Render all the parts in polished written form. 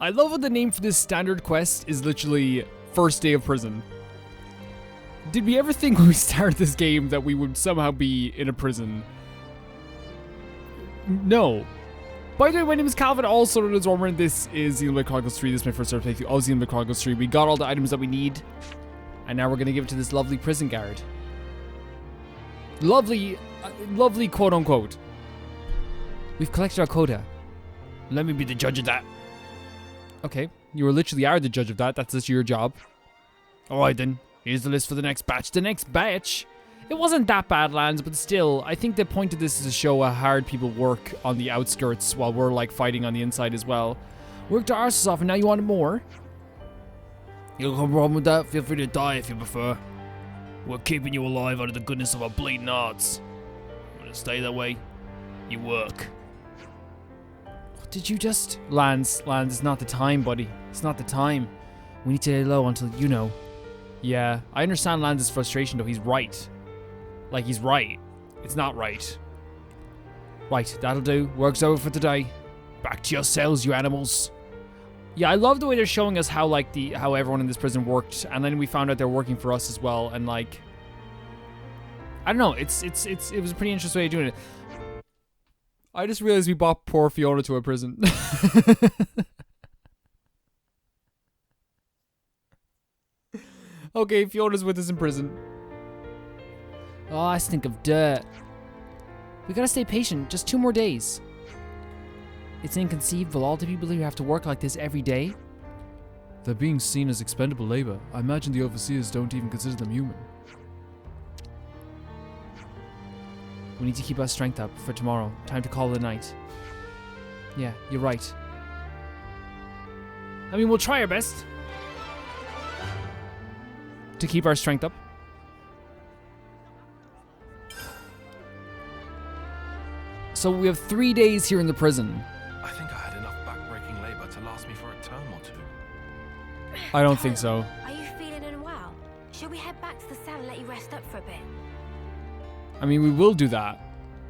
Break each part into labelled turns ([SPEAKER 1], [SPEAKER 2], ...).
[SPEAKER 1] I love how the name for this standard quest is literally first day of prison. Did we ever think when we started this game that we would somehow be in a prison? No. By the way, my name is Calvin, also known as Ormer. This is Xenoblade Chronicles 3. This is my first ever playthrough of Xenoblade Chronicles 3. We got all the items that we need, and now we're going to give it to this lovely prison guard. Lovely, lovely quote unquote. We've collected our quota. Let me be the judge of that. Okay, you literally are the judge of that. That's just your job. Alright then, here's the list for the next batch. The next batch? It wasn't that bad, Lands, but still, I think the point of this is to show how hard people work on the outskirts while we're like fighting on the inside as well. Worked our arses off and now you want more? You got a problem with that? Feel free to die if you prefer. We're keeping you alive out of the goodness of our bleeding hearts. You want to stay that way? You work. Did you just... Lance, it's not the time, buddy. It's not the time. We need to lay low until you know. Yeah, I understand Lance's frustration, though. He's right. Like, he's right. It's not right. Right, that'll do. Work's over for today. Back to your cells, you animals. Yeah, I love the way they're showing us how, like, how everyone in this prison worked. And then we found out they're working for us as well. And, like... I don't know. It was a pretty interesting way of doing it. I just realized we brought poor Fiona to a prison. Okay, Fiona's with us in prison. Oh, I stink of dirt. We gotta stay patient. Just 2 more days. It's inconceivable. All the people here have to work like this every day. They're being seen as expendable labor. I imagine the overseers don't even consider them human. We need to keep our strength up for tomorrow. Time to call it a night. Yeah, you're right. I mean, we'll try our best to keep our strength up. So we have 3 days here in the prison.
[SPEAKER 2] I think I had enough back-breaking labor to last me for a term or 2.
[SPEAKER 1] I don't think so.
[SPEAKER 3] Are you feeling unwell? Should we head back to the cell and let you rest up for a bit?
[SPEAKER 1] I mean, we will do that,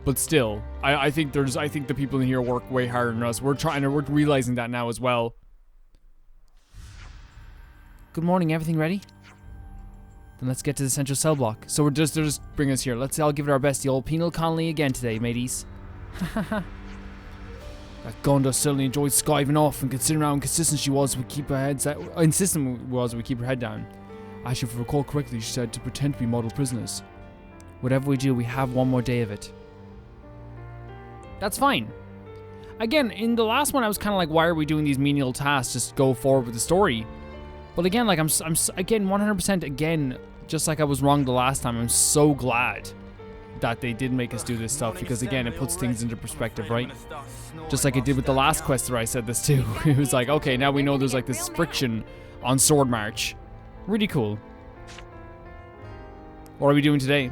[SPEAKER 1] but still, I think the people in here work way harder than us. We're realizing that now as well. Good morning. Everything ready? Then let's get to the central cell block. So they'll just bring us here. Let's all give it our best. The old penal colony again today, mateys. That Gondor certainly enjoyed skiving off, and considering how inconsistent she was, we keep her heads out. Insistent was we keep her head down. Actually, if I recall correctly, she said to pretend to be model prisoners. Whatever we do, we have 1 more day of it. That's fine. Again, in the last one, I was kind of like, why are we doing these menial tasks? Just go forward with the story. But again, like I'm again 100% again, just like I was wrong the last time. I'm so glad that they did make us do this stuff because again, it puts things into perspective, right? Just like it did with the last quest where I said this too. It was like, okay, now we know there's like this friction on Sword March. Really cool. What are we doing today?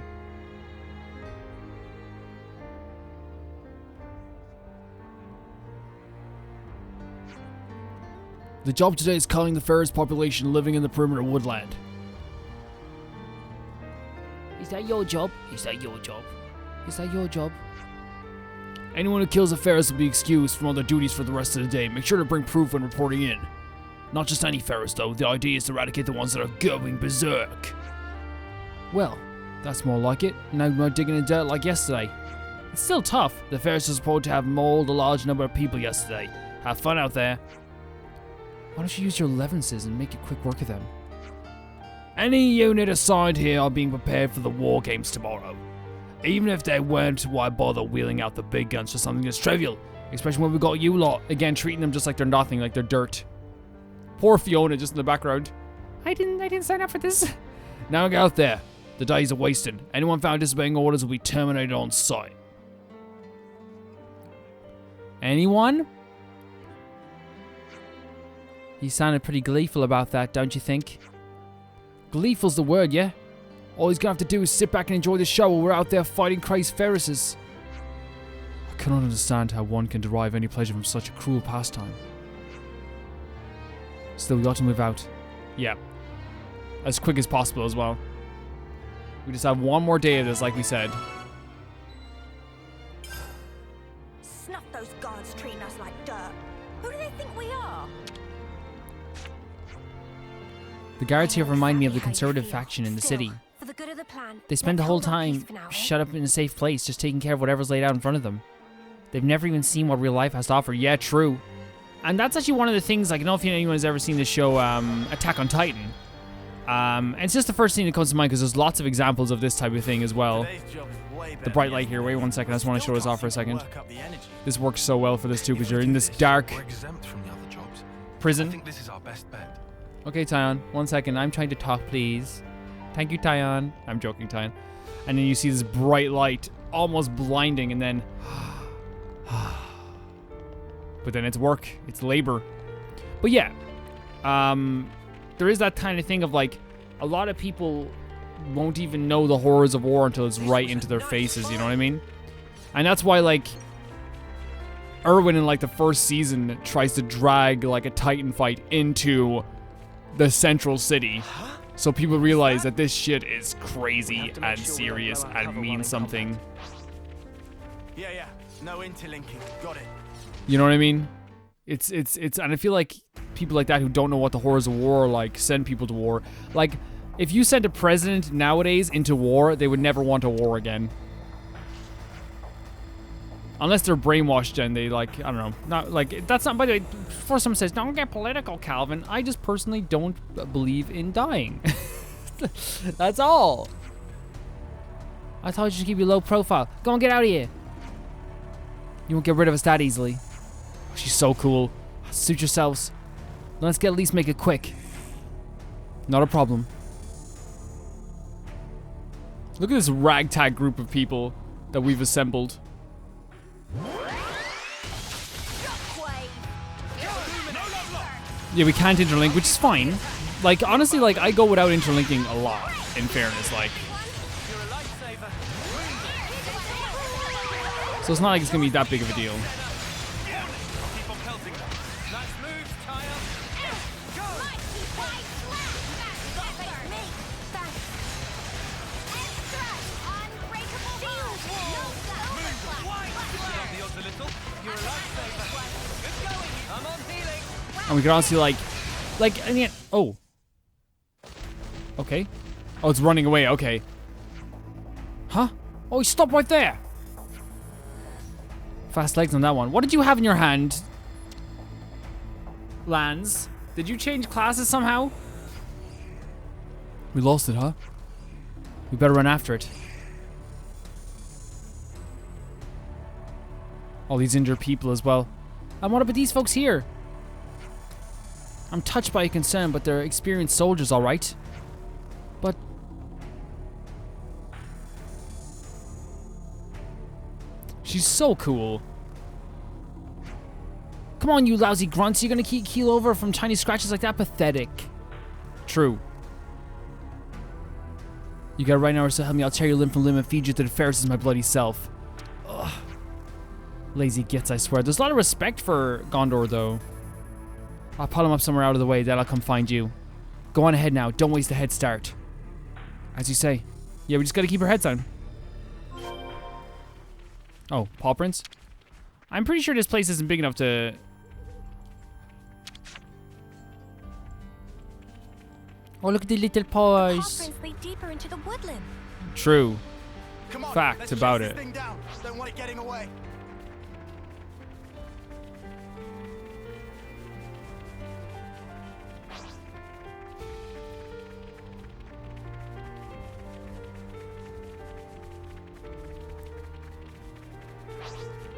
[SPEAKER 1] The job today is calling the fairest population living in the perimeter woodland. Is that your job? Is that your job? Is that your job? Anyone who kills a ferris will be excused from all their duties for the rest of the day. Make sure to bring proof when reporting in. Not just any ferris though, the idea is to eradicate the ones that are going berserk. Well, that's more like it. Now we're digging in dirt like yesterday. It's still tough. The ferris was supposed to have mauled a large number of people yesterday. Have fun out there. Why don't you use your levenses and make a quick work of them? Any unit assigned here are being prepared for the war games tomorrow. Even if they weren't, why bother wheeling out the big guns for something that's trivial? Especially when we got you lot, again treating them just like they're nothing, like they're dirt. Poor Fiona just in the background. I didn't sign up for this. Now get out there. The days are wasted. Anyone found disobeying orders will be terminated on sight. Anyone? You sounded pretty gleeful about that, don't you think? Gleeful's the word, yeah? All he's gonna have to do is sit back and enjoy the show while we're out there fighting crazed ferrises. I cannot understand how one can derive any pleasure from such a cruel pastime. Still, we got to move out. Yeah. As quick as possible as well. We just have 1 more day of this, like we said.
[SPEAKER 3] Snuff those guards treating us like dirt. Who do they think we are?
[SPEAKER 1] The guards here remind me of the
[SPEAKER 3] Exactly how you
[SPEAKER 1] conservative
[SPEAKER 3] feel.
[SPEAKER 1] faction in the
[SPEAKER 3] Still,
[SPEAKER 1] city.
[SPEAKER 3] For the good of the plan,
[SPEAKER 1] They spend the
[SPEAKER 3] let's
[SPEAKER 1] whole
[SPEAKER 3] hold our peace
[SPEAKER 1] time
[SPEAKER 3] for now, eh?
[SPEAKER 1] shut up in a safe place, just taking care of whatever's laid out in front of them. They've never even seen what real life has to offer. Yeah, true. And that's actually one of the things, like, I don't know if anyone has ever seen the show Attack on Titan. And it's just the first thing that comes to mind because there's lots of examples of this type of thing as well. The bright light here. Wait 1 second. I just want to show this off for a second. This works so well for this too because you're in this dark
[SPEAKER 2] We're exempt from the other jobs. I
[SPEAKER 1] prison.
[SPEAKER 2] think this is our best bet.
[SPEAKER 1] Okay, Tyon. 1 second. I'm trying to talk, please. Thank you, Tyon. I'm joking, Tyon. And then you see this bright light, almost blinding, and then... but then it's work. It's labor. But yeah. There is that kind of thing of, like, a lot of people won't even know the horrors of war until it's right into their faces, you know what I mean? And that's why, like, Erwin in, like, the first season tries to drag, like, a Titan fight into the central city. So people realize that this shit is crazy and serious and means something.
[SPEAKER 4] Yeah. No interlinking. Got it.
[SPEAKER 1] You know what I mean? It's and I feel like people like that who don't know what the horrors of war are like send people to war. Like, if you sent a president nowadays into war, they would never want a war again. Unless they're brainwashed and they, like, I don't know. Not like, that's not, by the way, before someone says, don't get political, Calvin, I just personally don't believe in dying. That's all. I told you to keep your low profile. Go and get out of here. You won't get rid of us that easily. She's so cool. Suit yourselves. Let's at least make it quick. Not a problem. Look at this ragtag group of people that we've assembled. Yeah, we can't interlink, which is fine. Like, honestly, like, I go without interlinking a lot, in fairness, like. So it's not like it's gonna be that big of a deal. And we can honestly, like, and yet, oh. Okay. Oh, it's running away, okay. Huh? Oh, he stopped right there. Fast legs on that one. What did you have in your hand? Lance? Did you change classes somehow? We lost it, huh? We better run after it. All these injured people as well. And what about these folks here? I'm touched by your concern, but they're experienced soldiers, all right. But... she's so cool. Come on, you lousy grunts. You're gonna keel over from tiny scratches like that? Pathetic. True. You got right now, or so help me. I'll tear your limb from limb and feed you to the fairest as my bloody self. Ugh. Lazy gits, I swear. There's a lot of respect for Gondor, though. I'll pull him up somewhere out of the way, then I'll come find you. Go on ahead now. Don't waste a head start. As you say. Yeah, we just gotta keep our heads down. Oh, paw prints? I'm pretty sure this place isn't big enough to... Oh, look at the little paws.
[SPEAKER 3] Paw prints lead deeper into the woodland.
[SPEAKER 1] True.
[SPEAKER 4] Come on,
[SPEAKER 1] Fact
[SPEAKER 4] let's
[SPEAKER 1] about
[SPEAKER 4] chase
[SPEAKER 1] it.
[SPEAKER 4] this thing down. Don't want it getting away.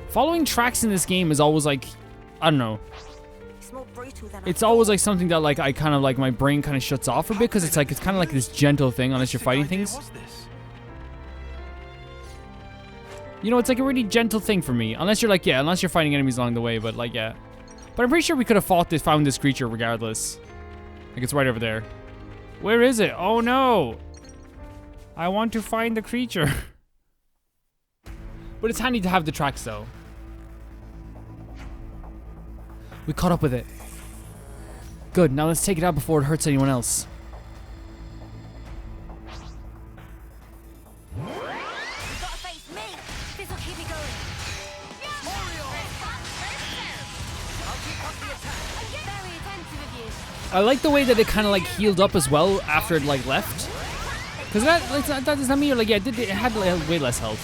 [SPEAKER 1] Following tracks in this game is always like, I don't know.
[SPEAKER 3] It's more brutal than I
[SPEAKER 1] It's
[SPEAKER 3] thought.
[SPEAKER 1] always like something that like I kind of like my brain kind of shuts off a bit because it's like it's kind of like this gentle thing unless you're fighting things.
[SPEAKER 2] What's this?
[SPEAKER 1] You know, it's like a really gentle thing for me. Unless you're like, yeah, unless you're fighting enemies along the way, but like, yeah. But I'm pretty sure we could have found this creature regardless. Like, it's right over there. Where is it? Oh no! I want to find the creature. But it's handy to have the tracks though. We caught up with it. Good, now let's take it out before it hurts anyone else.
[SPEAKER 3] You've got to face me. This'll keep me going. I'll keep up the attack. Very attentive of you.
[SPEAKER 1] I like the way that it kind of like healed up as well after it like left. Because that does that mean like yeah, it had like, way less health.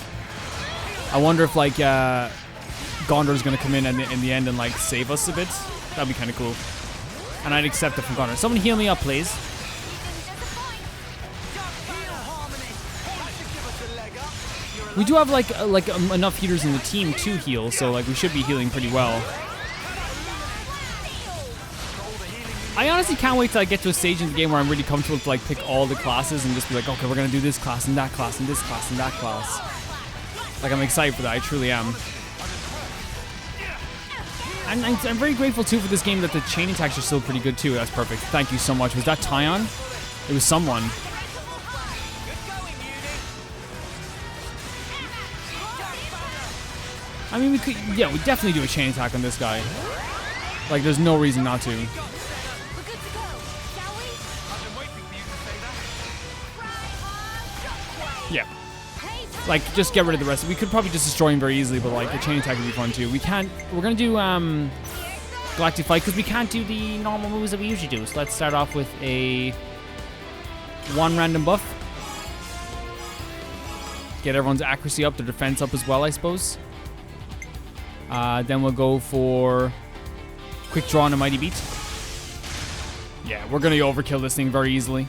[SPEAKER 1] I wonder if like Gondor's gonna come in the end and like save us a bit. That'd be kind of cool. And I'd accept it from Gondor. Someone heal me up, please. We do have like enough healers in the team to heal, so like we should be healing pretty well. I honestly can't wait till I get to a stage in the game where I'm really comfortable to like pick all the classes and just be like, okay, we're gonna do this class and that class and this class and that class. Like I'm excited for that, I truly am. And I'm very grateful too for this game that the chain attacks are still pretty good too. That's perfect. Thank you so much. Was that Tyon? It was someone. I mean, we could, yeah, we definitely do a chain attack on this guy. Like, there's no reason not to. Yeah. Like, just get rid of the rest. We could probably just destroy him very easily, but like, a chain attack would be fun too. We can't, we're gonna do, Galactic Fight, because we can't do the normal moves that we usually do. So let's start off with a 1 random buff. Get everyone's accuracy up, their defense up as well, I suppose. Then we'll go for quick draw and a mighty beat. Yeah, we're gonna overkill this thing very easily.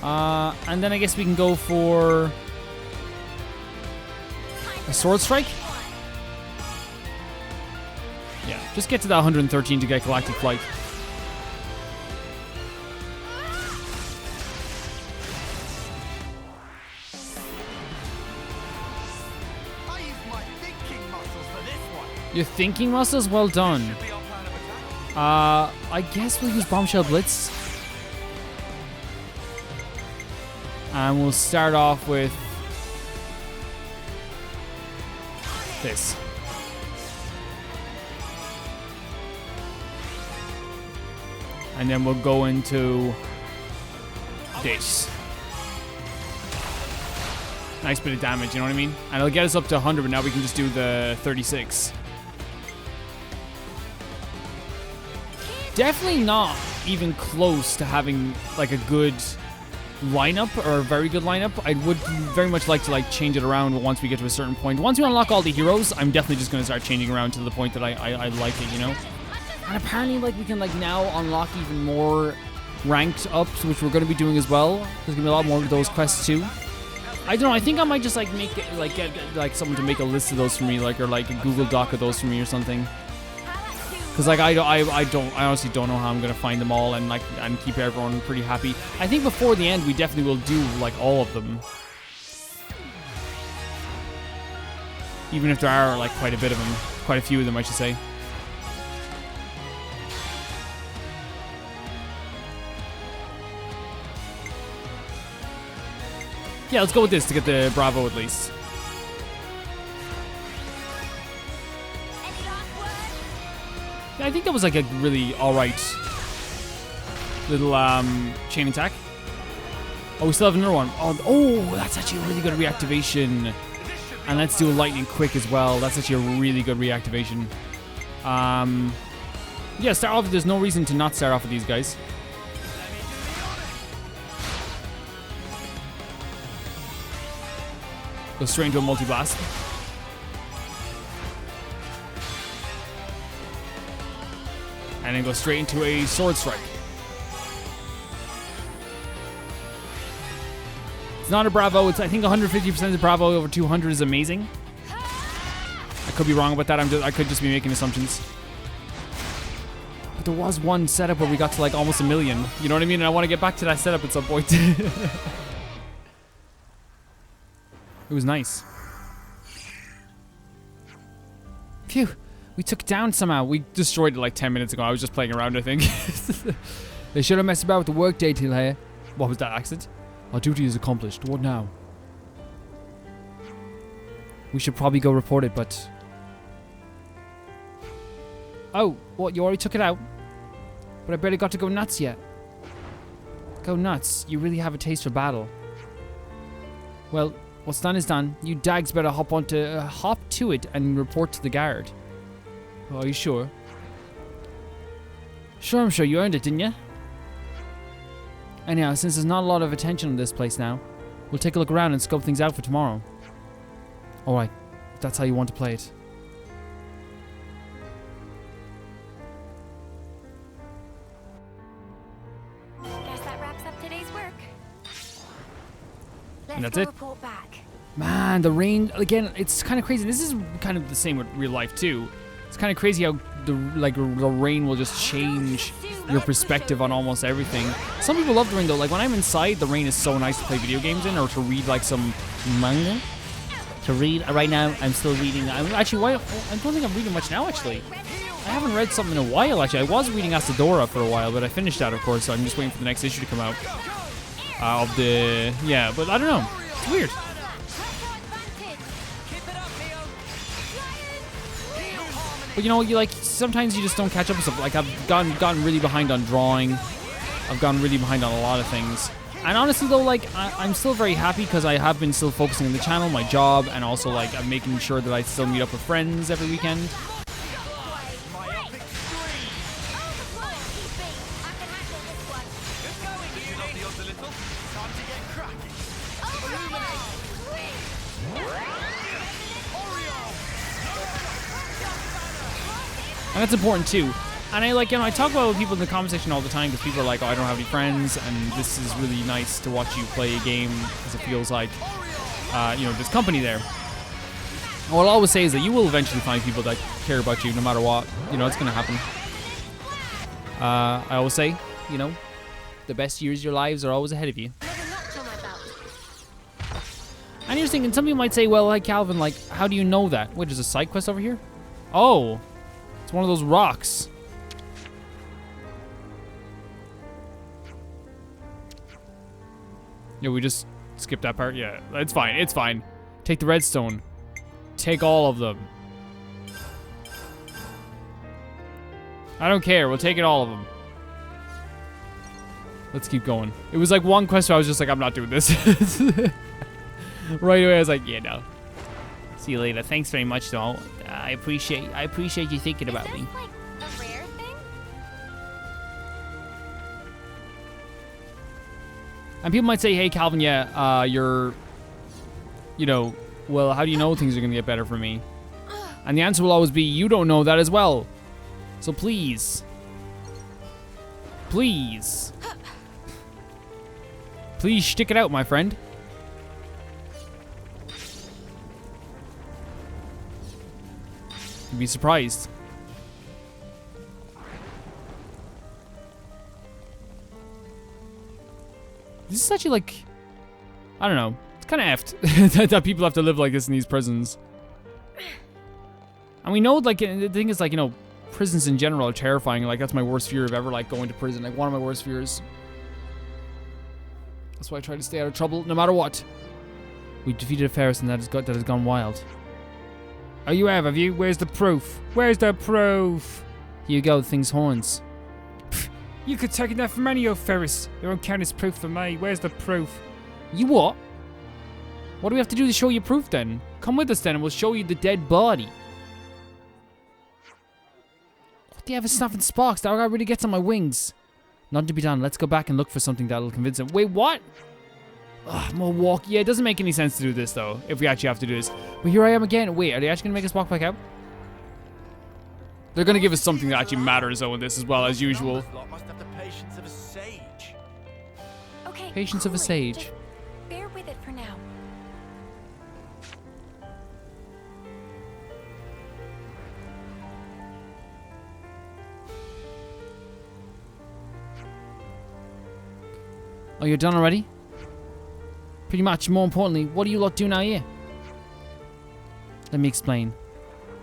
[SPEAKER 1] And then I guess we can go for a sword strike. Yeah, just get to that 113 to get Galactic Flight. Your thinking muscles? Well done. I guess we'll use Bombshell Blitz. And we'll start off with this. And then we'll go into this. Nice bit of damage, you know what I mean? And it'll get us up to 100, but now we can just do the 36. Definitely not even close to having like a good lineup or a very good lineup. I would very much like to like change it around once we get to a certain point. Once we unlock all the heroes, I'm definitely just going to start changing around to the point that I like it, you know? And apparently like we can like now unlock even more ranked ups, which we're going to be doing as well. There's going to be a lot more of those quests too. I don't know, I think I might just like make it, like get like someone to make a list of those for me, like, or like a Google Doc of those for me or something. Cause like I honestly don't know how I'm gonna find them all and like and keep everyone pretty happy. I think before the end we definitely will do like all of them, even if there are like quite a bit of them, quite a few of them I should say. Yeah, let's go with this to get the Bravo at least. Yeah, I think that was like a really alright little chain attack. Oh, we still have another one. Oh, that's actually a really good reactivation. And let's do a lightning quick as well. That's actually a really good reactivation. Yeah, start off. There's no reason to not start off with these guys. Go straight into a multi-blast. And then go straight into a sword strike. It's not a Bravo. It's I think 150% of Bravo over 200 is amazing. I could be wrong about that. I could just be making assumptions. But there was one setup where we got to like almost 1 million. You know what I mean? And I want to get back to that setup at some point. It was nice. Phew. We took it down somehow. We destroyed it like 10 minutes ago. I was just playing around, I think. They should have messed about with the workday till here. What was that accent? Our duty is accomplished. What now? We should probably go report it, but... Oh, what? You already took it out? But I barely got to go nuts yet. Go nuts. You really have a taste for battle. Well, what's done is done. You dags better hop to it and report to the guard. Oh, are you sure? Sure, I'm sure you earned it, didn't you? Anyhow, since there's not a lot of attention on this place now, we'll take a look around and scope things out for tomorrow. Alright, if that's how you want to play it.
[SPEAKER 3] Guess that wraps up today's work. Let's
[SPEAKER 1] And that's
[SPEAKER 3] go
[SPEAKER 1] it?
[SPEAKER 3] report back.
[SPEAKER 1] Man, the rain, again, it's kind of crazy. This is kind of the same with real life, too. It's kind of crazy how the rain will just change your perspective on almost everything. Some people love the rain, though. Like, when I'm inside, the rain is so nice to play video games in or to read, like, some manga. To read, right now, I'm still reading. I don't think I'm reading much now, actually. I haven't read something in a while, actually. I was reading Asadora for a while, but I finished that, of course, so I'm just waiting for the next issue to come out. Yeah, but I don't know. It's weird. But you know, sometimes you just don't catch up with stuff. Like, I've gotten really behind on drawing. I've gotten really behind on a lot of things. And honestly, though, like, I'm still very happy because I have been still focusing on the channel, my job, and also, like, I'm making sure that I still meet up with friends every weekend. And that's important too. And I talk about it with people in the comment section all the time because people are like, oh, I don't have any friends, and this is really nice to watch you play a game because it feels like, there's company there. And what I'll always say is that you will eventually find people that care about you no matter what. You know, it's going to happen. I always say, the best years of your lives are always ahead of you. And you're thinking, some people might say, well, like Calvin, like, how do you know that? Wait, there's a side quest over here? Oh. It's one of those rocks. Yeah, we just skipped that part. Yeah, it's fine. It's fine. Take the redstone. Take all of them. I don't care. We'll take it all of them. Let's keep going. It was like one quest where I was just like, I'm not doing this. Right away, I was like, yeah, no. See you later. Thanks very much, though. I appreciate you thinking about me.
[SPEAKER 3] Like a rare thing?
[SPEAKER 1] And people might say, hey, Calvin, yeah, you're, well, how do you know things are going to get better for me? And the answer will always be, you don't know that as well. So please. Please. Please stick it out, my friend. You'd be surprised. This is actually like, I don't know. It's kind of effed that people have to live like this in these prisons. And we know, like, the thing is, like, prisons in general are terrifying. Like, that's my worst fear of ever, like, going to prison. Like, one of my worst fears. That's why I try to stay out of trouble, no matter what. We defeated a Ferris and that has gone wild. Oh, you have you? Where's the proof? Where's the proof? Here you go, the thing's horns. Pfft, you could take that from any old Ferris. It won't count as proof for me. Where's the proof? You what? What do we have to do to show you proof then? Come with us then and we'll show you the dead body. What do you have a snuffing sparks? That guy really gets on my wings. Nothing to be done. Let's go back and look for something that'll convince him. Wait, what? Ugh, more walk. Yeah, it doesn't make any sense to do this, though, if we actually have to do this. But here I am again. Wait, are they actually going to make us walk back out? They're going to give us something that actually matters, though, in this as well, as usual.
[SPEAKER 4] Must have the patience of a sage.
[SPEAKER 3] Okay.
[SPEAKER 1] Patience of a
[SPEAKER 3] cool it.
[SPEAKER 1] sage.
[SPEAKER 3] Just bear with it for now.
[SPEAKER 1] Oh, you're done already? Pretty much. More importantly, what do you lot do now here? Let me explain.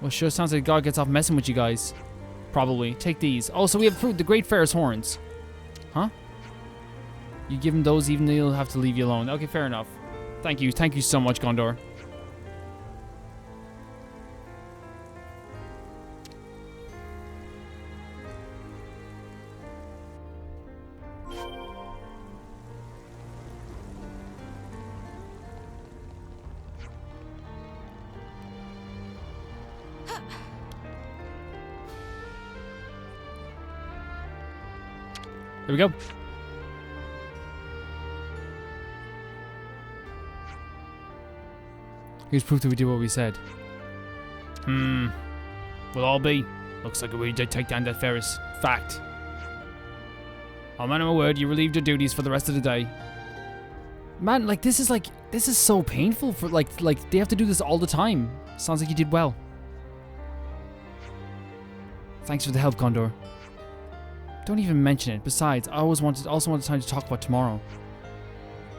[SPEAKER 1] Well, sure sounds like God gets off messing with you guys. Probably. Take these. Oh, so we have fruit. The Great Ferris horns. Huh? You give him those even though he'll have to leave you alone. Okay, fair enough. Thank you. Thank you so much, Gondor. There we go. Here's proof that we did what we said. We'll all be. Looks like we did take down that Ferris. Fact. Oh man, of my word, you relieved your duties for the rest of the day. Man, this is so painful for like they have to do this all the time. Sounds like you did well. Thanks for the help, Gondor. Don't even mention it. Besides, I also wanted time to talk about tomorrow.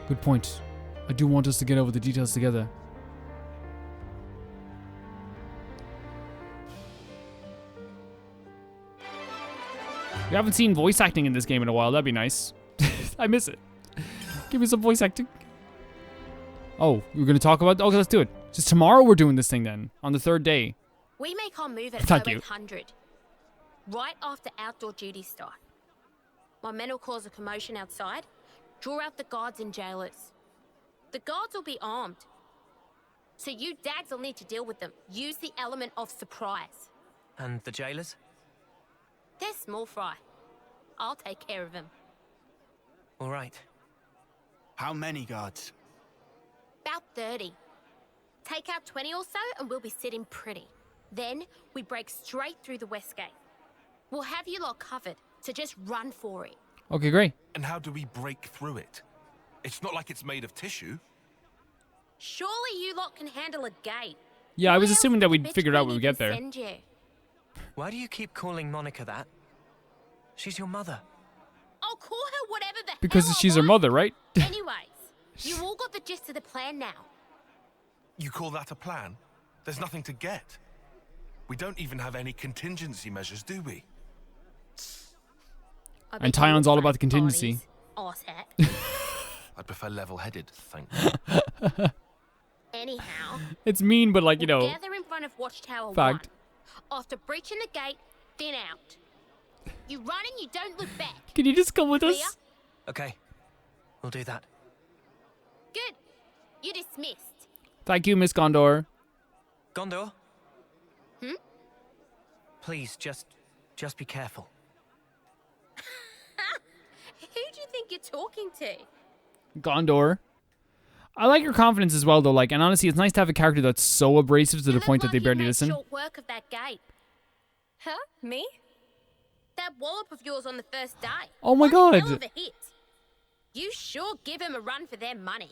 [SPEAKER 1] Good point. I do want us to get over the details together. We haven't seen voice acting in this game in a while. That'd be nice. I miss it. Give me some voice acting. Oh, we're going to talk about... Okay, let's do it. Just tomorrow we're doing this thing then. On the third day.
[SPEAKER 3] We make our move at
[SPEAKER 1] Thank you.
[SPEAKER 3] 0800. Right after outdoor duties start. My men will cause a commotion outside. Draw out the guards and jailers. The guards will be armed. So you dads will need to deal with them. Use the element of surprise.
[SPEAKER 5] And the jailers?
[SPEAKER 3] They're small fry. I'll take care of them.
[SPEAKER 5] All right.
[SPEAKER 4] How many guards?
[SPEAKER 3] About 30. Take out 20 or so and we'll be sitting pretty. Then we break straight through the west gate. We'll have you lot covered, so just run for it.
[SPEAKER 1] Okay, great.
[SPEAKER 2] And how do we break through it? It's not like it's made of tissue.
[SPEAKER 3] Surely you lot can handle a gate.
[SPEAKER 1] Yeah, I was
[SPEAKER 3] Why else
[SPEAKER 1] assuming that
[SPEAKER 3] would
[SPEAKER 1] we'd
[SPEAKER 3] the
[SPEAKER 1] figure it
[SPEAKER 3] bitch
[SPEAKER 1] out when we
[SPEAKER 3] queen
[SPEAKER 1] get there.
[SPEAKER 3] even send you?
[SPEAKER 5] Why do you keep calling Monica that? She's your mother.
[SPEAKER 3] I'll call her whatever the
[SPEAKER 1] Because
[SPEAKER 3] hell I
[SPEAKER 1] she's her
[SPEAKER 3] want.
[SPEAKER 1] mother, right?
[SPEAKER 3] Anyways, you all got the gist of the plan now.
[SPEAKER 2] You call that a plan? There's nothing to get. We don't even have any contingency measures, do we?
[SPEAKER 3] I
[SPEAKER 1] And
[SPEAKER 3] bet you
[SPEAKER 1] Tyon's
[SPEAKER 3] all
[SPEAKER 1] all about the
[SPEAKER 3] fight
[SPEAKER 1] contingency.
[SPEAKER 3] bodies, arsehat.
[SPEAKER 2] I prefer level-headed, thank you.
[SPEAKER 3] Anyhow,
[SPEAKER 1] It's mean, but
[SPEAKER 3] we'll gather in front of Watchtower 1.
[SPEAKER 1] Fact.
[SPEAKER 3] After breaching the gate, thin out. You run and you don't look back.
[SPEAKER 1] Can you just come with
[SPEAKER 3] Clear?
[SPEAKER 1] us?
[SPEAKER 5] Okay. We'll do that.
[SPEAKER 3] Good. You're dismissed.
[SPEAKER 1] Thank you, Miss Gondor.
[SPEAKER 5] Gondor? Please, just be careful.
[SPEAKER 3] Who do you think you're talking to?
[SPEAKER 1] Gondor. I like your confidence as well, though. And honestly, it's nice to have a character that's so abrasive to the point that they barely listen.
[SPEAKER 3] Short work of that gate.
[SPEAKER 6] Huh? Me?
[SPEAKER 3] That wallop of yours on the first day.
[SPEAKER 1] Oh my
[SPEAKER 3] One hell
[SPEAKER 1] God.
[SPEAKER 3] of a hit. You sure give him a run for their money.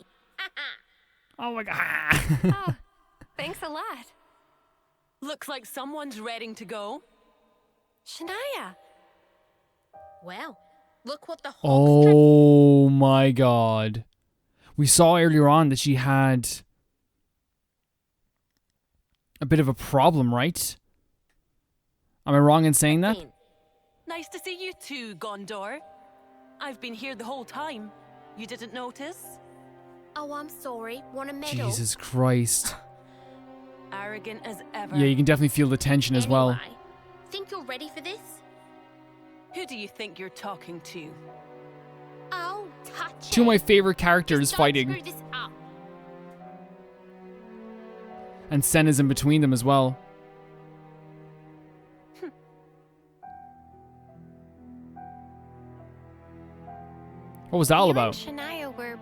[SPEAKER 1] Oh my god.
[SPEAKER 6] Oh, thanks a lot.
[SPEAKER 7] Looks like someone's ready to go.
[SPEAKER 6] Shania.
[SPEAKER 3] Well, look what the hawks
[SPEAKER 1] Oh my god. We saw earlier on that she had a bit of a problem, right? Am I wrong in saying that?
[SPEAKER 7] Nice to see you too, Gondor. I've been here the whole time. You didn't notice?
[SPEAKER 3] Oh, I'm sorry. Want a medal?
[SPEAKER 1] Jesus Christ.
[SPEAKER 7] Arrogant as ever.
[SPEAKER 1] Yeah, you can definitely feel the tension as well.
[SPEAKER 3] Anyway, think you're ready for this?
[SPEAKER 7] Who do you think you're talking to?
[SPEAKER 3] Oh, touch
[SPEAKER 1] Two of my
[SPEAKER 3] it.
[SPEAKER 1] favorite characters
[SPEAKER 3] Just don't
[SPEAKER 1] fighting.
[SPEAKER 3] screw this up.
[SPEAKER 1] And Senna's in between them as well. What was that all about?
[SPEAKER 6] You and Shania were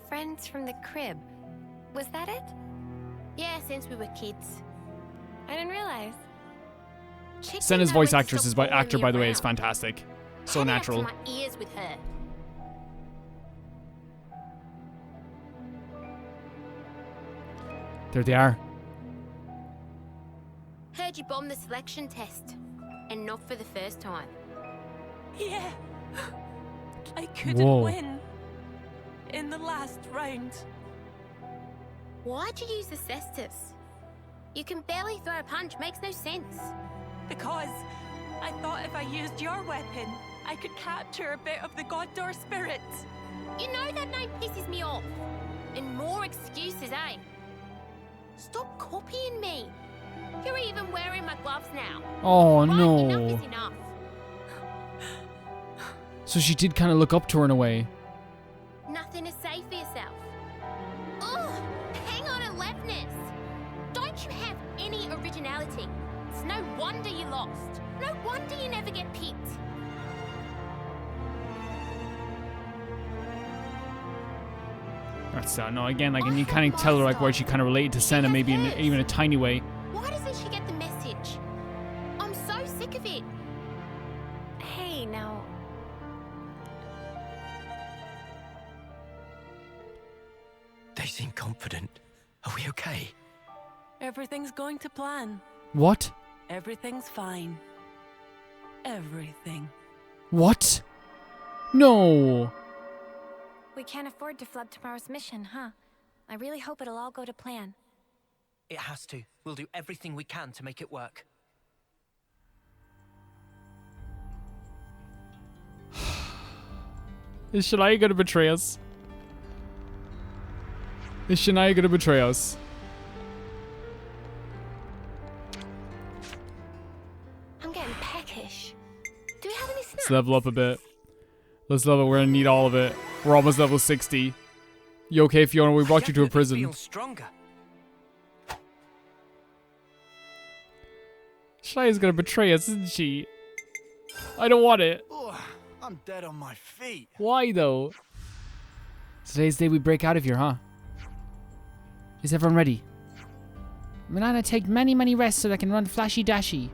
[SPEAKER 6] friends from the crib. Was that it?
[SPEAKER 3] Yeah, since we were kids.
[SPEAKER 6] I didn't realize.
[SPEAKER 3] Chicks
[SPEAKER 1] Senna's
[SPEAKER 3] know when
[SPEAKER 1] voice
[SPEAKER 3] to
[SPEAKER 1] actress
[SPEAKER 3] stop
[SPEAKER 1] is
[SPEAKER 3] following
[SPEAKER 1] actor,
[SPEAKER 3] me
[SPEAKER 1] by the way, is
[SPEAKER 3] around.
[SPEAKER 1] fantastic. So
[SPEAKER 3] Head out
[SPEAKER 1] natural.
[SPEAKER 3] to my ears with her.
[SPEAKER 1] There they are.
[SPEAKER 3] Heard you bombed the selection test. And not for the first time.
[SPEAKER 7] Yeah. I couldn't
[SPEAKER 1] Whoa.
[SPEAKER 7] win. In the last round.
[SPEAKER 3] Why'd you use the cestus? You can barely throw a punch. Makes no sense.
[SPEAKER 7] Because I thought if I used your weapon, I could capture a bit of the Gondor spirit.
[SPEAKER 3] You know that name pisses me off. And more excuses, eh? Stop copying me. You're even wearing my gloves now.
[SPEAKER 1] Oh
[SPEAKER 3] Right,
[SPEAKER 1] no.
[SPEAKER 3] enough is enough.
[SPEAKER 1] So she did kind of look up to her in a way.
[SPEAKER 3] Nothing to say for yourself. Ugh, hang on, Alevinus. Don't you have any originality? It's no wonder you lost. No wonder you never get picked.
[SPEAKER 1] That's no, again, like, and you kind of tell her like where she kind of related to Senna, maybe in even a tiny way.
[SPEAKER 3] Why doesn't she get the message? I'm so sick of it.
[SPEAKER 6] Hey, now.
[SPEAKER 5] They seem confident. Are we okay?
[SPEAKER 7] Everything's going to plan.
[SPEAKER 1] What?
[SPEAKER 7] Everything's fine. Everything.
[SPEAKER 1] What? No.
[SPEAKER 6] We can't afford to flub tomorrow's mission, huh? I really hope it'll all go to plan.
[SPEAKER 5] It has to. We'll do everything we can to make it work.
[SPEAKER 1] Is Shania gonna betray us? Is Shania gonna betray us?
[SPEAKER 6] I'm getting peckish. Do we have any snacks?
[SPEAKER 1] Let's level up a bit. Let's level. We're gonna need all of it. We're almost level 60. You okay, Fiona? We brought you to a prison.
[SPEAKER 5] Feel stronger.
[SPEAKER 1] Shania's gonna betray us, isn't she? I don't want it.
[SPEAKER 4] Oh, I'm dead on my feet.
[SPEAKER 1] Why though? Today's the day we break out of here, huh? Is everyone ready? Manana take many rests so that I can run flashy dashy.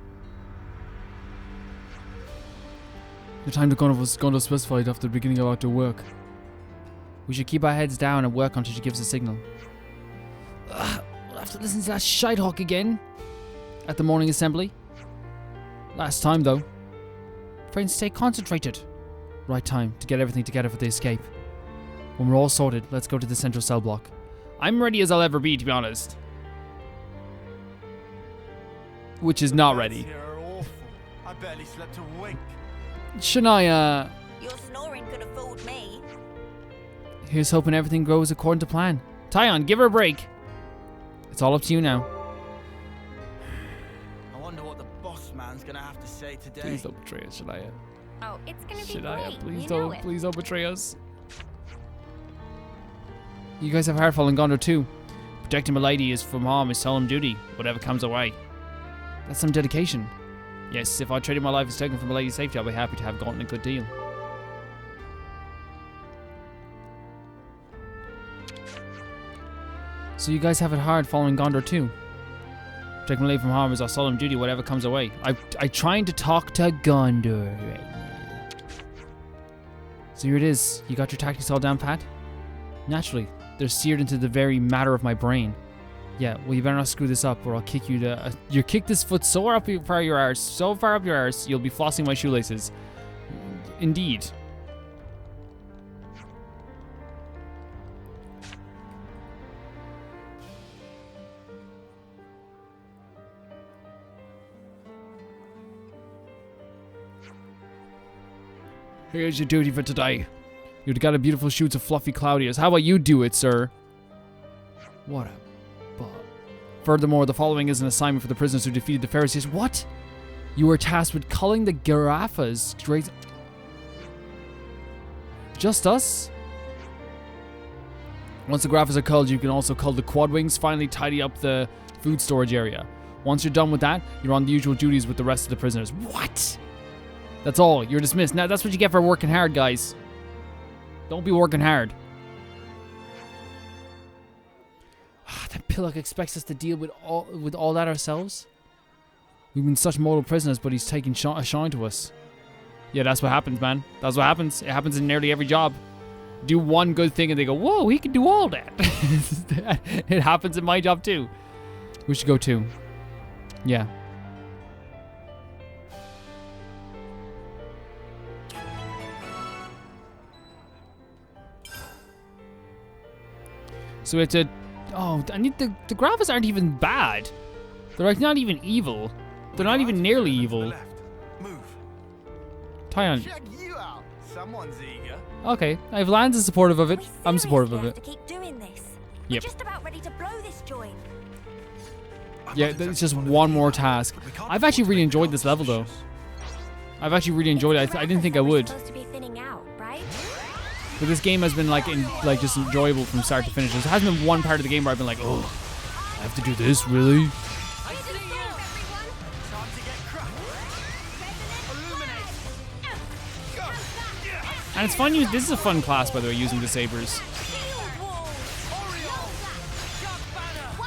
[SPEAKER 1] The time to go was going to specified after the beginning of outdoor work. We should keep our heads down and work until she gives a signal. We'll have to listen to that shitehawk again at the morning assembly. Last time though. Friends, stay concentrated. Right time to get everything together for the escape. When we're all sorted, let's go to the central cell block. I'm ready as I'll ever be, to be honest. Which is not ready.
[SPEAKER 4] Here are awful. I barely slept a wink.
[SPEAKER 1] Shania.
[SPEAKER 8] Your snoring could have fooled me.
[SPEAKER 1] Here's hoping everything goes according to plan. Tyon, give her a break. It's all up to you now.
[SPEAKER 4] I wonder what the boss man's gonna have to say today.
[SPEAKER 1] Please don't betray us, Shania.
[SPEAKER 6] Oh, it's gonna be
[SPEAKER 1] Shania,
[SPEAKER 6] great.
[SPEAKER 1] please don't betray us. You guys have Heartfall and Gondor too. Protecting my lady is from harm is solemn duty, whatever comes our way. That's some dedication. Yes, if I traded my life as taken for my lady's safety, I'll be happy to have gotten a good deal. So you guys have it hard following Gondor too. Protect my lady from harm is our solemn duty, whatever comes our way. I'm trying to talk to Gondor right now. So here it is. You got your tactics all down, Pat? Naturally. They're seared into the very matter of my brain. Yeah, well, you better not screw this up or I'll kick you to... you kick this foot so far up your arse, you'll be flossing my shoelaces. Indeed. Here's your duty for today. You've got a beautiful shoots of fluffy cloudiers. How about you do it, sir? What a butt. Furthermore, the following is an assignment for the prisoners who defeated the Pharisees. What? You were tasked with culling the giraffes. Just us? Once the giraffes are culled, you can also cull the quadwings. Finally, tidy up the food storage area. Once you're done with that, you're on the usual duties with the rest of the prisoners. What? That's all. You're dismissed. Now, that's what you get for working hard, guys. Don't be working hard. That Pillock expects us to deal with all that ourselves? We've been such mortal prisoners, but he's taking a shine to us. Yeah, that's what happens, man. That's what happens. It happens in nearly every job. Do one good thing and they go, whoa, he can do all that. It happens in my job too. We should go too. Yeah. So we have to... Oh, I need the graphics aren't even bad. They're like not even evil. They're not even nearly evil.
[SPEAKER 2] Move.
[SPEAKER 1] Tyon.
[SPEAKER 4] Check you out. Someone's eager.
[SPEAKER 1] Okay, if Lance is supportive of it, I'm supportive of
[SPEAKER 8] We
[SPEAKER 1] it.
[SPEAKER 8] have to keep doing this.
[SPEAKER 1] Yep.
[SPEAKER 8] We're just about ready to blow this joint.
[SPEAKER 1] Yeah, it's just one more task. I've actually really enjoyed this level though. I've actually really enjoyed it. I didn't think I would.
[SPEAKER 6] Supposed to be thinning out, right?
[SPEAKER 1] But this game has been like just enjoyable from start to finish. There hasn't been one part of the game where I've been like, oh, I have to do this, really? And it's fun. This is a fun class, by the way, using the sabers.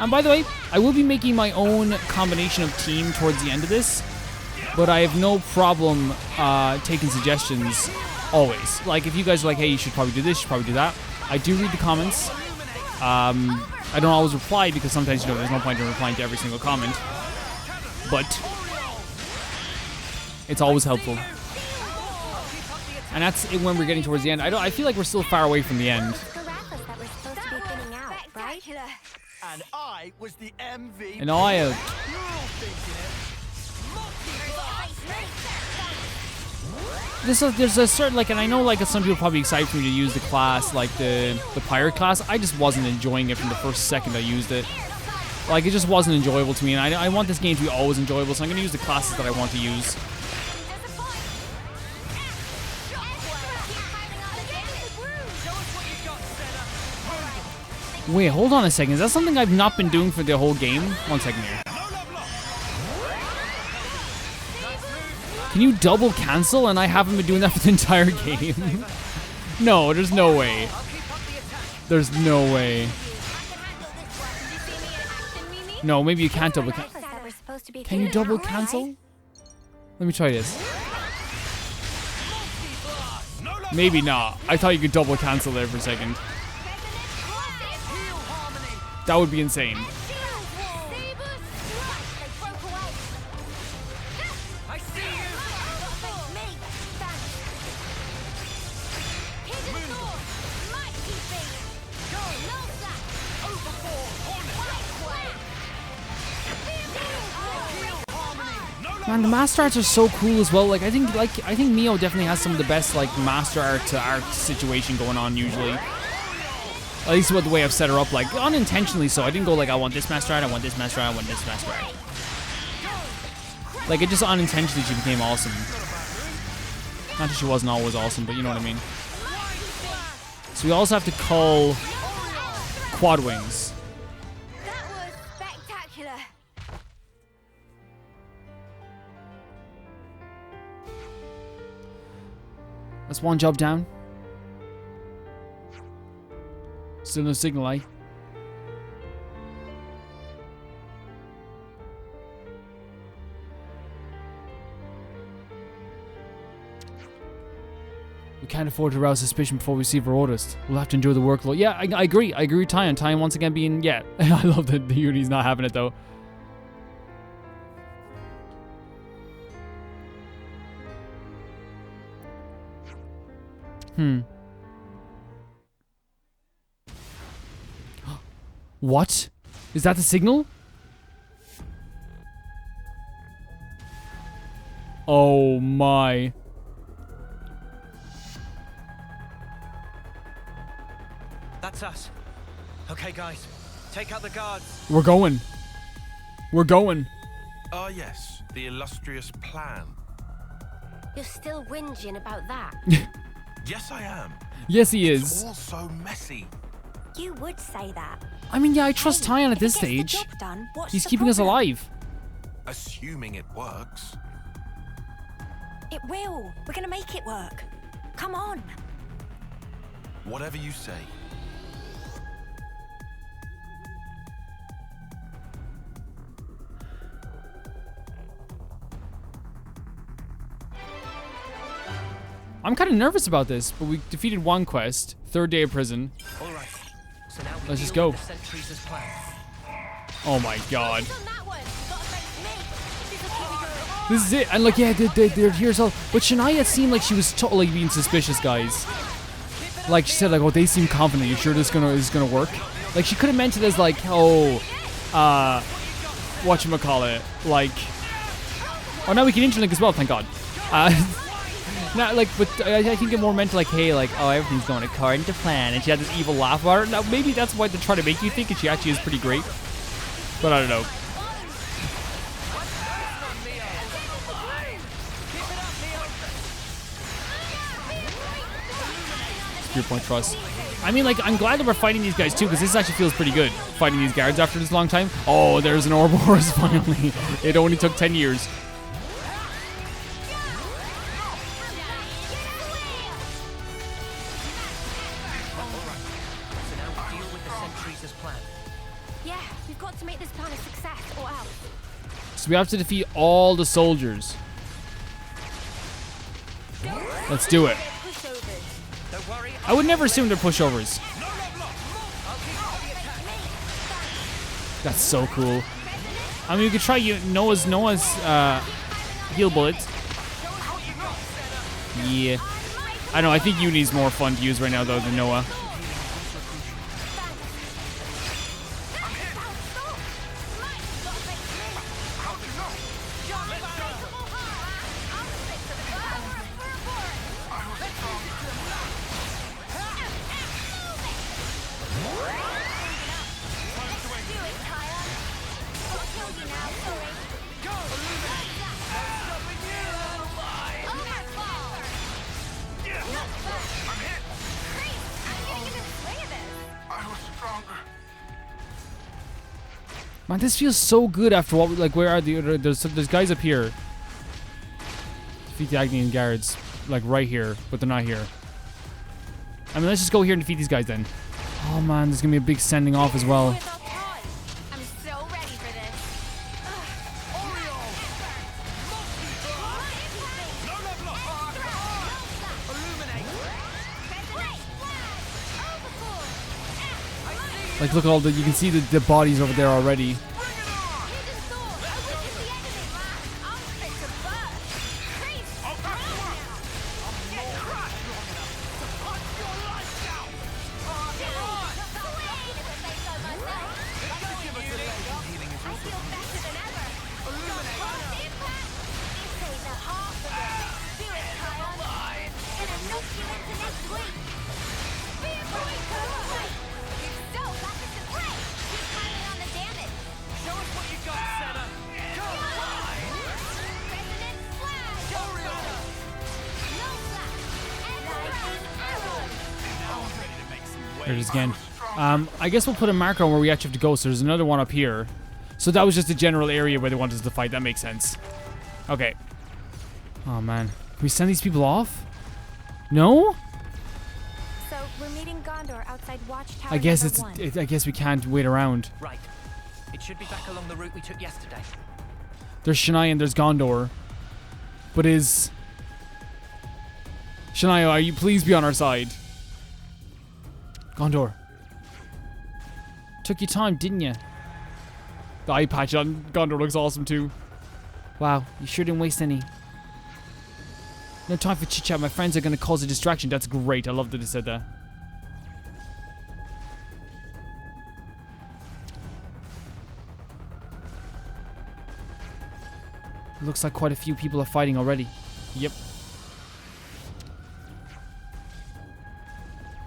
[SPEAKER 1] And by the way, I will be making my own combination of team towards the end of this, but I have no problem taking suggestions always. Like, if you guys are like, hey, you should probably do this, you should probably do that. I do read the comments. I don't always reply because sometimes, you know, there's no point in replying to every single comment. But it's always helpful. And that's it when we're getting towards the end. I feel like we're still far away from the end.
[SPEAKER 6] That we're supposed to be thinning out, right?
[SPEAKER 4] And I was the MVP.
[SPEAKER 1] And I
[SPEAKER 4] You're all thinking it.
[SPEAKER 1] there's a certain, like, and I know, like, some people probably excited for me to use the class, like the pirate class. I just wasn't enjoying it from the first second I used it. Like, it just wasn't enjoyable to me, and I want this game to be always enjoyable, so I'm gonna use the classes that I want to use. Wait, hold on a second. Is that something I've not been doing for the whole game? 1 second here. Can you double cancel? And I haven't been doing that for the entire game. No, there's no way. There's no way. No, maybe you can't double cancel. Can you double cancel? Let me try this. Maybe not. I thought you could double cancel there for a second. That would be insane. Man, the master arts are so cool as well. Like I think Neo definitely has some of the best like master art to art situation going on usually. At least with the way I've set her up, like unintentionally so. I didn't go like I want this master art, I want this master art, I want this master art. Like it just unintentionally she became awesome. Not that she wasn't always awesome, but you know what I mean. So we also have to cull quad wings.
[SPEAKER 8] That was spectacular.
[SPEAKER 1] That's one job down. Still no signal, eh? We can't afford to rouse suspicion before we receive our orders. We'll have to endure the workload. Yeah, I agree. I agree with Tyan. Tyan once again being... Yeah, I love that the Uni's not having it, though. What? Is that the signal? Oh my.
[SPEAKER 5] That's us. Okay, guys. Take out the guards.
[SPEAKER 1] We're going. We're going.
[SPEAKER 2] Ah, yes, the illustrious plan.
[SPEAKER 3] You're still whinging about that.
[SPEAKER 2] Yes, I am.
[SPEAKER 1] Yes, he
[SPEAKER 2] It's
[SPEAKER 1] is.
[SPEAKER 2] all so messy.
[SPEAKER 8] You would say that.
[SPEAKER 1] I mean, yeah, I trust
[SPEAKER 8] Hey,
[SPEAKER 1] Tyan at
[SPEAKER 8] if he
[SPEAKER 1] this
[SPEAKER 8] gets the
[SPEAKER 1] stage.
[SPEAKER 8] job done, what's
[SPEAKER 1] He's
[SPEAKER 8] the
[SPEAKER 1] keeping us
[SPEAKER 8] problem?
[SPEAKER 1] alive.
[SPEAKER 2] Assuming it works.
[SPEAKER 8] It will. We're gonna make it work. Come on.
[SPEAKER 2] Whatever you say.
[SPEAKER 1] I'm kind of nervous about this, but we defeated one quest. 3rd day of prison.
[SPEAKER 5] All right. So now we
[SPEAKER 1] Let's just
[SPEAKER 5] deal
[SPEAKER 1] go.
[SPEAKER 5] with the sentries as planned.
[SPEAKER 1] Oh my god.
[SPEAKER 3] On that one. Gotta face me. This'll keep me going.
[SPEAKER 1] This is it. And look, yeah, they're here as well. But Shania seemed like she was totally being suspicious, guys. Like she said, like, oh, they seem confident. You sure this is gonna work? Like she could have meant it as like, oh, whatchamacallit, like, oh, now we can interlink as well. Thank God. Not like, but I think it more meant like, hey, like, oh, everything's going according to plan, and she had this evil laugh about her. Now maybe that's why they're trying to make you think, and she actually is pretty great. But I don't know. Spear point trust. I mean, like, I'm glad that we're fighting these guys too, because this actually feels pretty good, fighting these guards after this long time. Oh, there's an Ouroboros finally. It only took 10 years.
[SPEAKER 5] So now we deal with the sentries as planned.
[SPEAKER 6] Yeah, we've got to make this plan a success or else.
[SPEAKER 1] So we have to defeat all the soldiers. Let's do it.
[SPEAKER 5] Don't worry.
[SPEAKER 1] I would never assume they're pushovers. That's so cool. I mean, we could try Noah's heal bullet. Yeah. I know, I think Uni's more fun to use right now, though, than Noah. Man, this feels so good after what, like, where are the other, there's guys up here. Defeat the Agnian guards, like, right here, but they're not here. I mean, let's just go here and defeat these guys then. Oh man, there's gonna be a big sending off as well.
[SPEAKER 6] I'm so ready for this.
[SPEAKER 1] Like, look at all the, you can see the bodies over there already. There it is again. I guess we'll put a marker on where we actually have to go. So there's another one up here. So that was just a general area where they wanted us to fight. That makes sense. Okay. Oh man, can we send these people off? No?
[SPEAKER 6] So we're meeting Gondor outside Watchtower
[SPEAKER 1] I guess
[SPEAKER 6] number
[SPEAKER 1] it's.
[SPEAKER 6] 1.
[SPEAKER 1] I guess we can't wait around.
[SPEAKER 5] Right. It should be back along the route we took yesterday.
[SPEAKER 1] There's Shania and there's Gondor. But is... Shania, are you please be on our side? Gondor. Took your time, didn't you? The eye patch on Gondor looks awesome too. Wow, you sure didn't waste any. No time for chit chat. My friends are going to cause a distraction. That's great. I love that they said that. Looks like quite a few people are fighting already. Yep.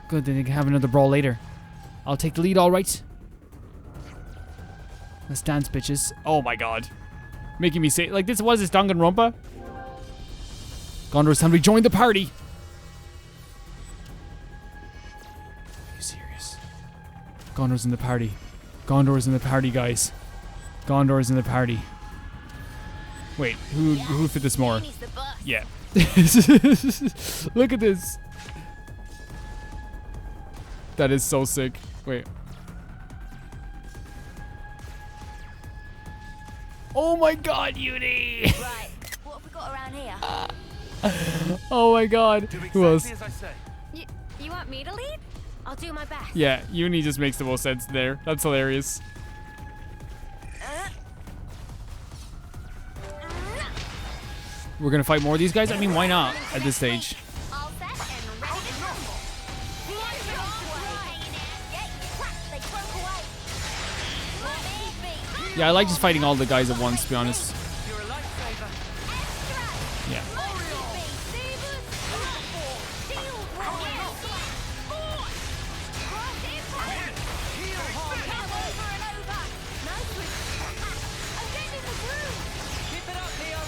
[SPEAKER 1] Good, then they can have another brawl later. I'll take the lead, alright. Let's dance, bitches. Oh my god. Making me say, like, this was this Danganronpa? Gondor's time to join the party. Are you serious? Gondor's in the party. Gondor's in the party, guys. Gondor's in the party. Wait, who fit this more? Yeah. Look at this. That is so sick. Wait. Oh my god, Uni!
[SPEAKER 8] Right, what have we got around here?
[SPEAKER 1] Oh my god.
[SPEAKER 2] Do
[SPEAKER 1] Who else?
[SPEAKER 2] exactly as I say.
[SPEAKER 6] You want me to lead? I'll do my best.
[SPEAKER 1] Yeah, Uni just makes the most sense there. That's hilarious. We're gonna fight more of these guys? I mean, why not at this stage?
[SPEAKER 6] All set and ready to tumble.
[SPEAKER 1] Yeah, I like just fighting all the guys at once, to be honest.
[SPEAKER 5] You're a lifesaver.
[SPEAKER 1] Yeah.
[SPEAKER 5] Keep it up, Leo.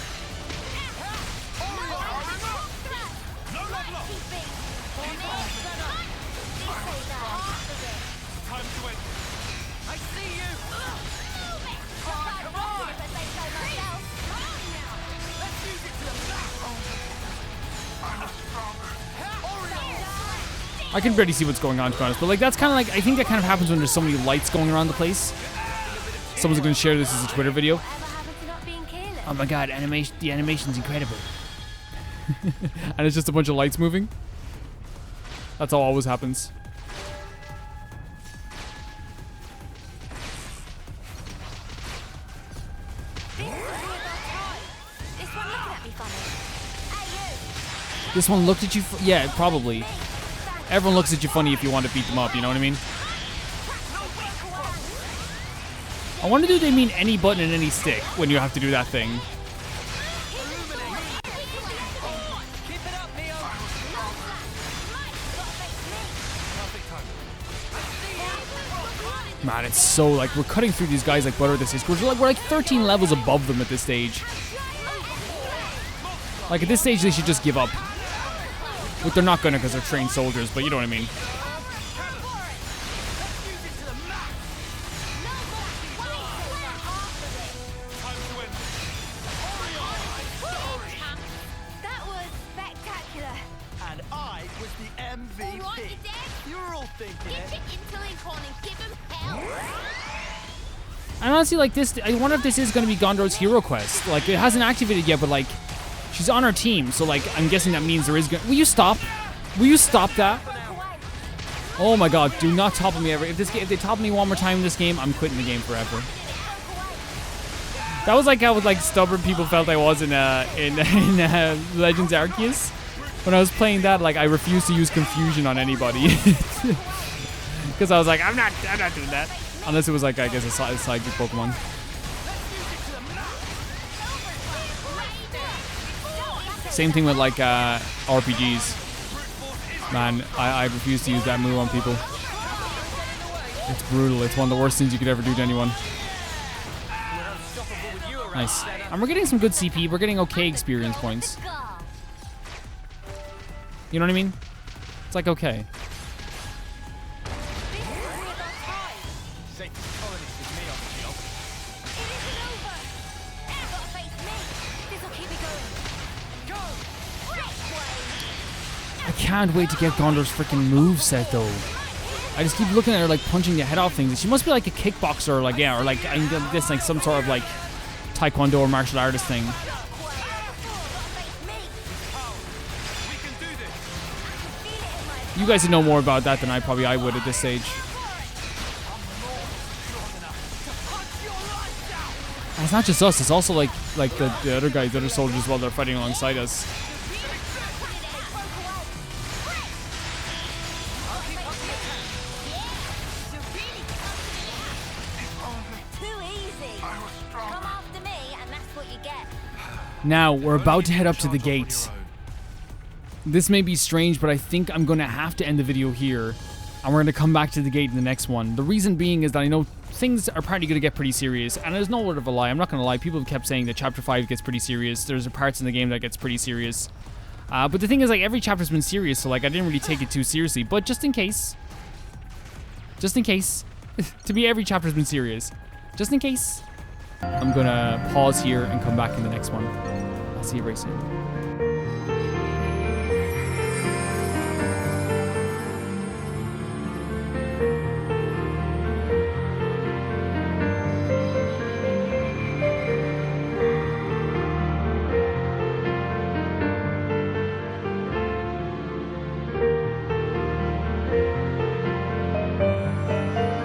[SPEAKER 2] Time to end.
[SPEAKER 5] I see you.
[SPEAKER 4] Let's use it to the back.
[SPEAKER 2] I'm stronger.
[SPEAKER 1] I can barely see what's going on, to be honest. But, like, that's kind of like... I think that kind of happens when there's so many lights going around the place. Someone's gonna share this as a Twitter video.
[SPEAKER 6] Whatever happened to not being careless?
[SPEAKER 1] Oh my god, the animation's incredible. And it's just a bunch of lights moving. That's all always happens.
[SPEAKER 6] This one looking at me funny. Hey, you!
[SPEAKER 1] This one looked at you. Yeah, probably. Everyone looks at you funny if you want to beat them up. You know what I mean? I wonder, do they mean any button and any stick when you have to do that thing?
[SPEAKER 4] Keep it up, Neo.
[SPEAKER 1] Man, it's so like we're cutting through these guys like butter this is. We're like 13 levels above them at this stage. Like at this stage, they should just give up. But they're not gonna because they're trained soldiers. But you know what I mean.
[SPEAKER 6] That was spectacular.
[SPEAKER 4] And I was the MVP.
[SPEAKER 3] All right, you dead?
[SPEAKER 4] You're all thinking
[SPEAKER 3] Get
[SPEAKER 4] it.
[SPEAKER 3] your intel on and give him hell.
[SPEAKER 1] And honestly, like this, I wonder if this is gonna be Gondor's hero quest. Like it hasn't activated yet, but like she's on our team, so like I'm guessing that means there is. Will you stop? Will you stop that? Oh my god, do not topple me ever. If they topple me one more time in this game, I'm quitting the game forever. That was like how like stubborn people felt I was in Legends Arceus. When I was playing that, like I refused to use confusion on anybody. Because I was like, I'm not doing that. Unless it was like, I guess a side Pokemon. Same thing with like RPGs. Man, I refuse to use that move on people. It's brutal. It's one of the worst things you could ever do to anyone. Nice. And we're getting some good CP. We're getting okay experience points. You know what I mean? It's like okay. I can't wait to get Gondor's freaking moveset though. I just keep looking at her like punching the head off things. She must be like a kickboxer or like, yeah, or like I get this like some sort of like taekwondo or martial artist thing. You guys would know more about that than I would at this stage. And it's not just us, it's also like the other guys, the other soldiers while they're fighting alongside us. Now, we're about to head up to the gate. This may be strange, but I think I'm going to have to end the video here. And we're going to come back to the gate in the next one. The reason being is that I know things are probably going to get pretty serious. And there's no word of a lie. I'm not going to lie. People have kept saying that Chapter 5 gets pretty serious. There's parts in the game that gets pretty serious. But the thing is, like, every chapter's been serious. So, like, I didn't really take it too seriously. But just in case. To me, every chapter's been serious. Just in case. I'm going to pause here and come back in the next one. I'll see you very soon.